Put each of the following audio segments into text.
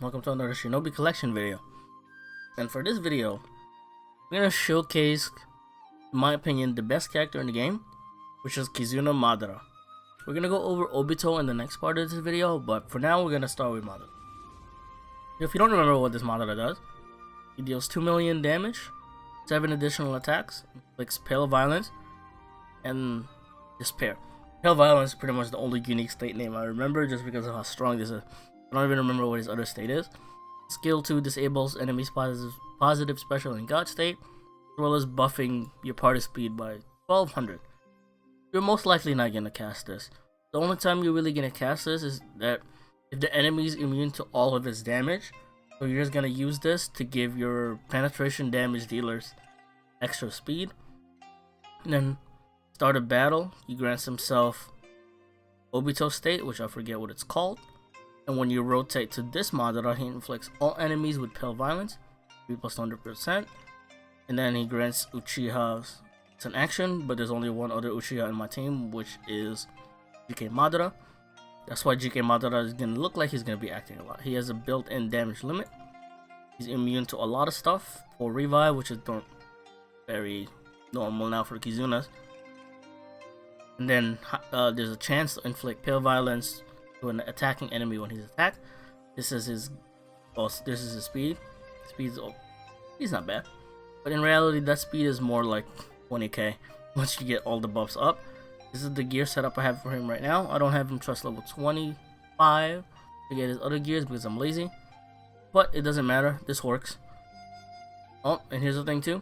welcome to another Shinobi collection video. And for this video, we're gonna showcase, in my opinion, the best character in the game, which is Kizuna Madara. We're gonna go over Obito in the next part of this video, but for now we're gonna start with Madara. If you don't remember what this Madara does, he deals 2 million damage, 7 additional attacks, inflicts Pale Violence, and Despair. Pale Violence is pretty much the only unique state name I remember just because of how strong this is. I don't even remember what his other state is. Skill 2 disables enemies' positive special and God state, as well as buffing your party speed by 1200. You're most likely not going to cast this. The only time you're really going to cast this is that if the enemy is immune to all of its damage, so you're just going to use this to give your penetration damage dealers extra speed. And then start a battle, he grants himself Obito state, which I forget what it's called. And when you rotate to this Madara, he inflicts all enemies with Pale Violence, 3 plus 100%. And then he grants Uchiha's, it's an action, but there's only one other Uchiha in my team, which is GK Madara. That's why GK Madara is going to look like he's going to be acting a lot. He has a built-in damage limit. He's immune to a lot of stuff for revive, which is very normal now for Kizuna's. And then there's a chance to inflict Pale Violence to an attacking enemy when he's attacked. This is his speed. He's not bad, but in reality that speed is more like 20k once you get all the buffs up. This is the gear setup I have for him right now. I don't have him trust level 25 to get his other gears because I'm lazy, but it doesn't matter, this works. Oh, and here's the thing too,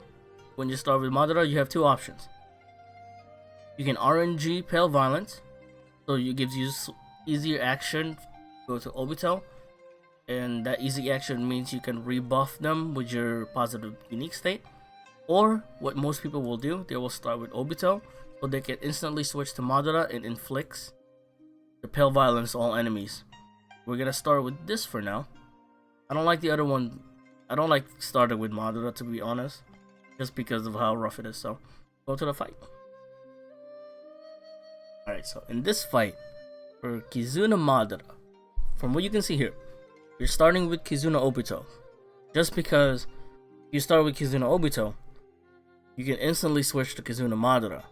when you start with Madara you have two options. You can RNG Pale Violence, so it gives you easier action, go to Obito, and that easy action means you can rebuff them with your positive unique state. Or what most people will do, they will start with Obito, so they can instantly switch to Madara and inflicts the Pale Violence to all enemies. We're gonna start with this for now. I don't like the other one. I don't like starting with Madara, to be honest, just because of how rough it is. So go to the fight. Alright, so in this fight for Kizuna Madara, from what you can see here, you're starting with Kizuna Obito. Just because you start with Kizuna Obito, you can instantly switch to Kizuna Madara.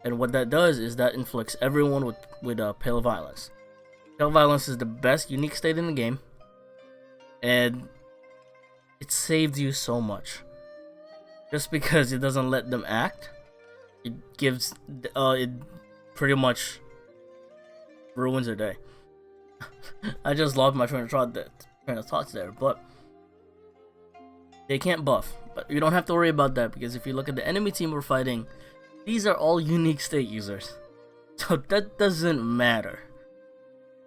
And what that does is that inflicts everyone with Pale Violence. Pale Violence is the best unique state in the game, and it saved you so much. Just because it doesn't let them act, it gives it pretty much ruins their day. I just lost my train of thoughts there, but they can't buff. But you don't have to worry about that, because if you look at the enemy team we're fighting, these are all unique state users, so that doesn't matter.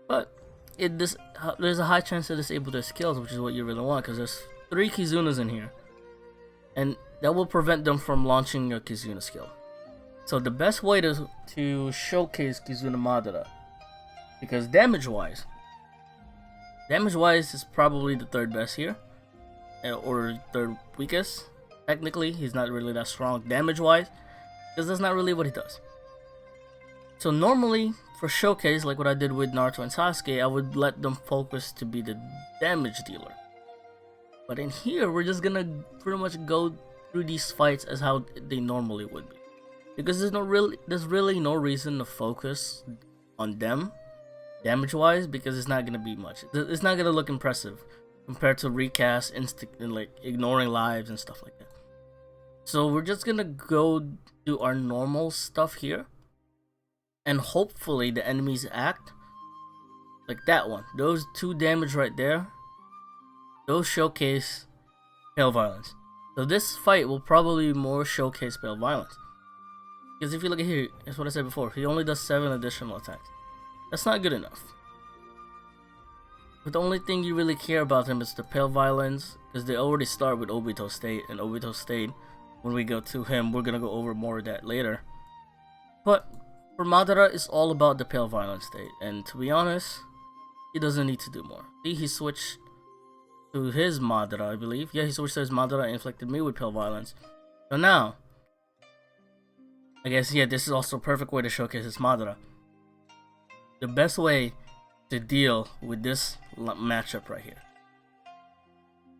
But there's a high chance to disable their skills, which is what you really want, because there's 3 Kizunas in here, and that will prevent them from launching your Kizuna skill. So the best way to showcase Kizuna Madara, because damage wise is probably the 3rd best here, or 3rd weakest. Technically he's not really that strong damage wise, because that's not really what he does. So normally for showcase, like what I did with Naruto and Sasuke, I would let them focus to be the damage dealer. But in here we're just gonna pretty much go through these fights as how they normally would be, because there's really no reason to focus on them damage wise, because it's not gonna be much. It's not gonna look impressive compared to recast, instinct, and like ignoring lives and stuff like that. So we're just gonna go do our normal stuff here, and hopefully the enemies act like that one. Those 2 damage right there, those showcase Pale Violence. So this fight will probably more showcase Pale Violence, because if you look at here, that's what I said before, he only does 7 additional attacks. That's not good enough. But the only thing you really care about him is the Pale Violence, because they already start with Obito state, and Obito state, when we go to him, we're gonna go over more of that later. But for Madara, it's all about the Pale Violence state, and to be honest, he doesn't need to do more. See, he switched to his Madara, I believe. Yeah, he switched to his Madara and inflicted me with Pale Violence. So now, I guess, yeah, this is also a perfect way to showcase his Madara. The best way to deal with this matchup right here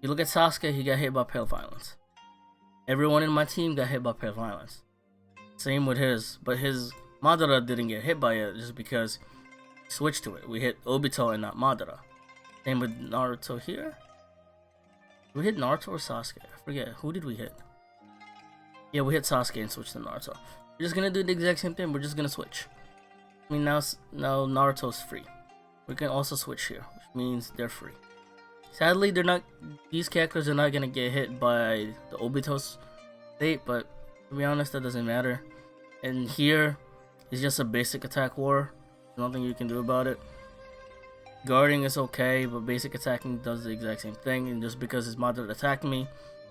You look at Sasuke, he got hit by Pale Violence. Everyone in my team got hit by Pale Violence. Same with his, but his Madara didn't get hit by it just because he switched to it. We hit Obito and not Madara. Same with Naruto here. Did we hit Naruto or Sasuke? I forget. Who did we hit? Yeah, we hit Sasuke and switched to Naruto. We're just gonna do the exact same thing. We're just gonna switch. I mean, now Naruto's free. We can also switch here, which means they're free. Sadly, these characters are not gonna get hit by the Obito's state, but to be honest, that doesn't matter. And here is just a basic attack war. There's nothing you can do about it. Guarding is okay, but basic attacking does the exact same thing. And just because his Madara attacked me,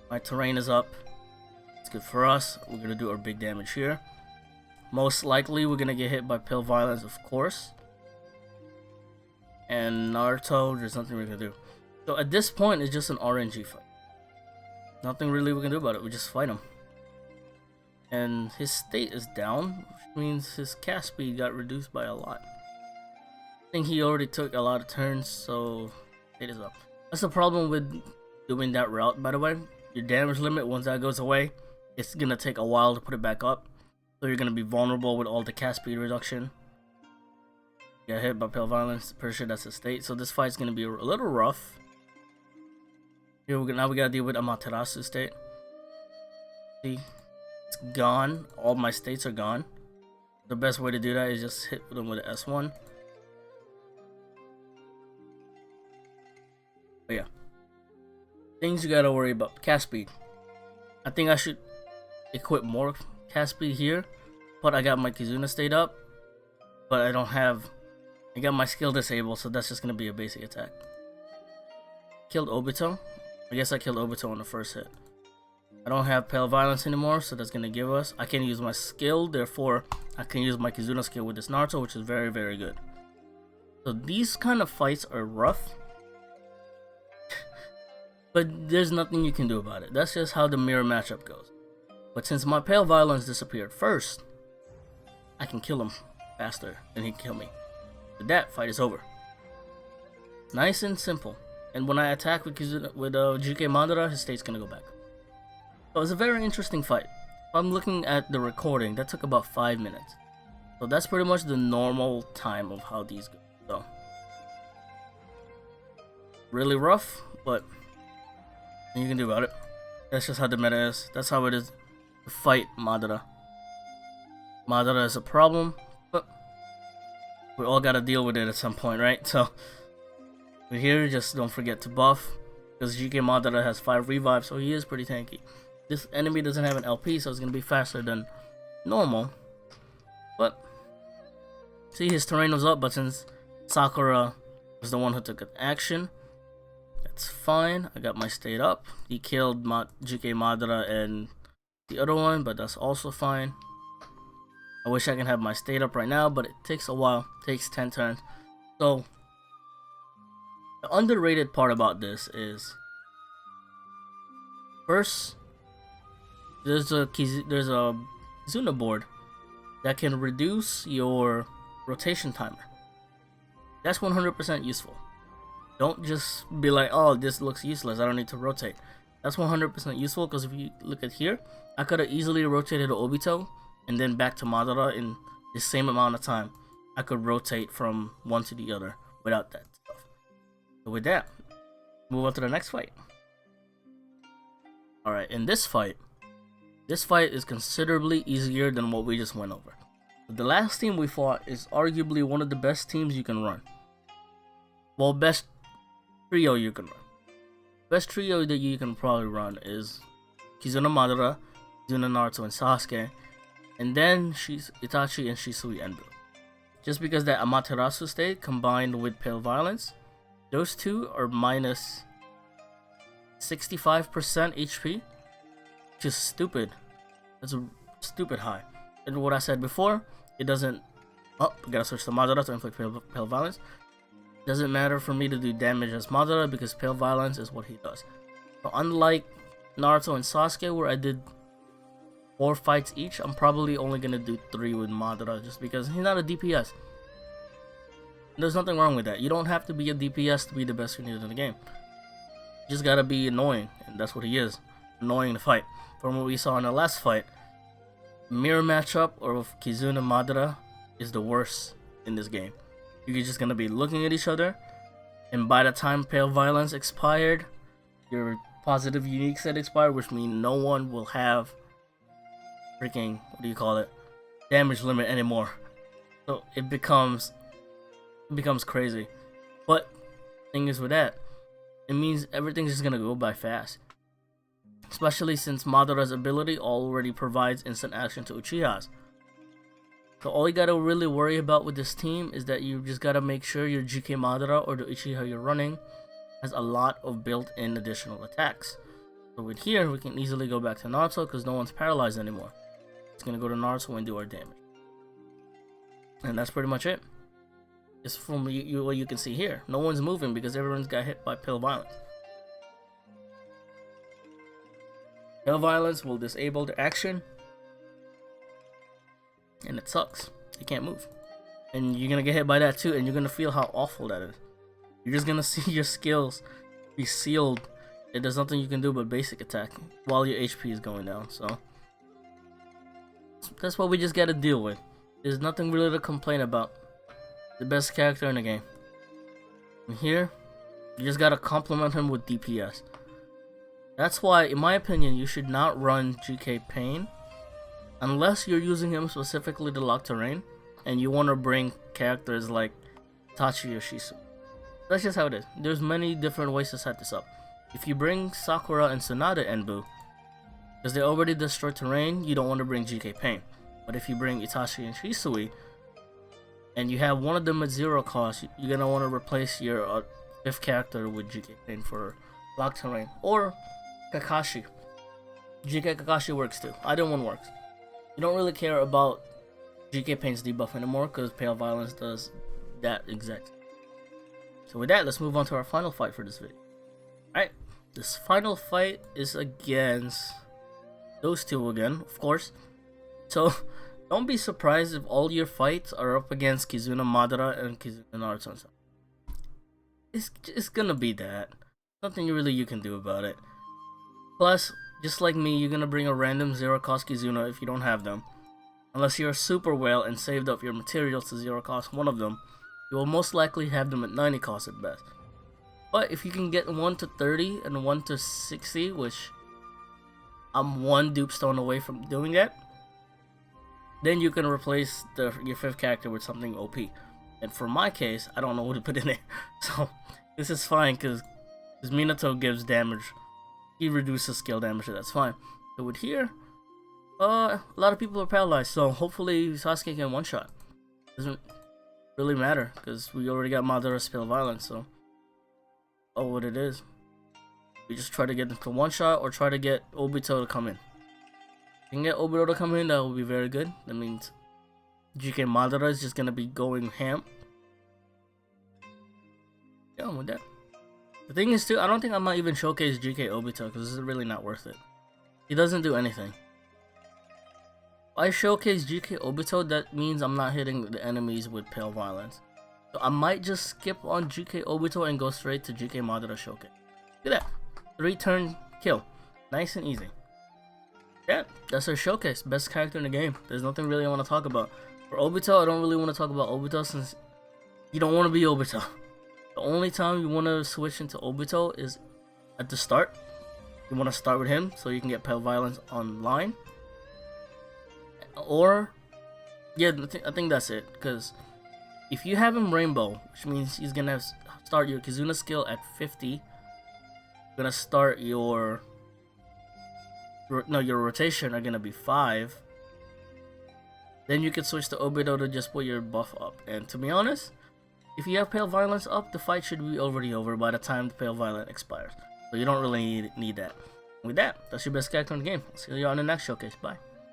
my terrain is up. It's good for us. We're gonna do our big damage here. Most likely, we're gonna get hit by Pale Violence, of course. And Naruto, there's nothing we're gonna do. So at this point, it's just an RNG fight. Nothing really we can do about it. We just fight him. And his state is down, which means his cast speed got reduced by a lot. I think he already took a lot of turns, so state is up. That's the problem with doing that route, by the way. Your damage limit, once that goes away, it's gonna take a while to put it back up. So you're gonna be vulnerable with all the cast speed reduction. Get hit by Pale Violence, pretty sure that's his state. So this fight's gonna be a little rough. Here now we gotta deal with Amaterasu state. See, it's gone. All my states are gone. The best way to do that is just hit them with an S1. But yeah, things you gotta worry about. Cast speed. I think I should equip more cast speed here, but I got my Kizuna state up, but I got my skill disabled, so that's just gonna be a basic attack. Killed Obito. I guess I killed Obito on the first hit. I don't have Pale Violence anymore, so that's gonna give us. I can use my skill, therefore I can use my Kizuna skill with this Naruto, which is very, very good. So these kind of fights are rough, but there's nothing you can do about it. That's just how the mirror matchup goes. But since my Pale Violence disappeared first, I can kill him faster than he can kill me. With that, fight is over. Nice and simple. And when I attack with GK Madara, his state's gonna go back. So it's a very interesting fight. If I'm looking at the recording, that took about 5 minutes. So that's pretty much the normal time of how these go. So really rough, but nothing you can do about it. That's just how the meta is. That's how it is to fight Madara. Madara is a problem, but we all gotta deal with it at some point, right? So we're here, just don't forget to buff, because GK Madara has 5 revives, so he is pretty tanky. This enemy doesn't have an LP, so it's gonna be faster than normal. But see, his terrain was up, but since Sakura was the one who took an action, that's fine. I got my state up. He killed GK Madara and the other one, but that's also fine. I wish I can have my state up right now, but it takes a while. It takes 10 turns. So the underrated part about this is, first, there's a Kizuna board that can reduce your rotation timer. That's 100% useful. Don't just be like, oh, this looks useless, I don't need to rotate. That's 100% useful, because if you look at here, I could have easily rotated to Obito and then back to Madara in the same amount of time. I could rotate from one to the other without that stuff. So with that, move on to the next fight. Alright, in this fight is considerably easier than what we just went over. The last team we fought is arguably one of the best teams you can run. Well, best trio you can run. Best trio that you can probably run is Kizuna Madara, Kizuna Naruto, and Sasuke. And then Itachi and Shisui Enbu. Just because that Amaterasu state combined with Pale Violence, those two are minus 65% HP, which is stupid. That's a stupid high. And what I said before, it doesn't. Oh, I gotta switch to Madara to inflict Pale Violence. Doesn't matter for me to do damage as Madara because Pale Violence is what he does. So unlike Naruto and Sasuke, where I did 4 fights each, I'm probably only gonna do 3 with Madara just because he's not a DPS. There's nothing wrong with that. You don't have to be a DPS to be the best unit in the game. You just gotta be annoying, and that's what he is. Annoying to fight. From what we saw in the last fight, mirror matchup or Kizuna Madara is the worst in this game. You're just gonna be looking at each other, and by the time Pale Violence expired, your positive unique set expired, which means no one will have freaking, what do you call it, damage limit anymore. So it becomes crazy. But thing is with that, it means everything's just gonna go by fast. Especially since Madara's ability already provides instant action to Uchiha's. So all you gotta really worry about with this team is that you just gotta make sure your GK Madara or the Uchiha you're running has a lot of built-in additional attacks. So with here, we can easily go back to Naruto because no one's paralyzed anymore. It's gonna go to Naruto and do our damage. And that's pretty much it. Just from what you can see here. No one's moving because everyone's got hit by Pale Violence. Pale Violence will disable the action. And it sucks. You can't move. And you're gonna get hit by that too, and you're gonna feel how awful that is. You're just gonna see your skills be sealed. And there's nothing you can do but basic attack while your HP is going down. So that's what we just gotta deal with. There's nothing really to complain about. The best character in the game. And here, you just gotta complement him with DPS. That's why, in my opinion, you should not run GK Pain unless you're using him specifically to lock terrain and you want to bring characters like Tachi or Shisu. That's just how it is. There's many different ways to set this up. If you bring Sakura and Tsunade Enbu, because they already destroy terrain, you don't want to bring GK Pain. But if you bring Itachi and Shisui, and you have one of them at 0 cost, you're going to want to replace your 5th character with GK Pain for lock terrain. Or Kakashi. GK Kakashi works too. Either one works. You don't really care about GK Pain's debuff anymore because Pale Violence does that exact. So with that, let's move on to our final fight for this video. Alright, this final fight is against those two again, of course. So don't be surprised if all your fights are up against Kizuna Madara and Kizuna Naruto. It's gonna be that. Nothing really you can do about it. Plus, just like me, you're gonna bring a random 0 cost Kizuna if you don't have them. Unless you're super well and saved up your materials to 0 cost one of them, you will most likely have them at 90 cost at best. But if you can get 1 to 30 and 1 to 60, which I'm 1 dupe stone away from doing that, then you can replace your 5th character with something OP. And for my case, I don't know what to put in there. So this is fine because Minato gives damage. He reduces skill damage, so that's fine. So with here, a lot of people are paralyzed, so hopefully Sasuke can one-shot. Doesn't really matter because we already got Madara's Pale Violence, so what it is. We just try to get them to one-shot or try to get Obito to come in. If you can get Obito to come in, that will be very good. That means GK Madara is just gonna be going ham. Yeah, with that. The thing is too, I don't think I might even showcase GK Obito because it's really not worth it. He doesn't do anything. If I showcase GK Obito, that means I'm not hitting the enemies with Pale Violence. So I might just skip on GK Obito and go straight to GK Madara showcase. Look at that. 3-turn kill. Nice and easy. Yeah, that's our showcase. Best character in the game. There's nothing really I want to talk about. For Obito, I don't really want to talk about Obito since you don't want to be Obito. The only time you want to switch into Obito is at the start. You want to start with him so you can get Pale Violence online. Or, yeah, I think that's it. Because if you have him Rainbow, which means he's going to start your Kizuna skill at 50. You're going to start your rotation are going to be 5. Then you can switch to Obito to just put your buff up. And to be honest, if you have Pale Violence up, the fight should be already over by the time the Pale Violence expires. So you don't really need that. With that, that's your best character in the game. I'll see you on the next showcase. Bye.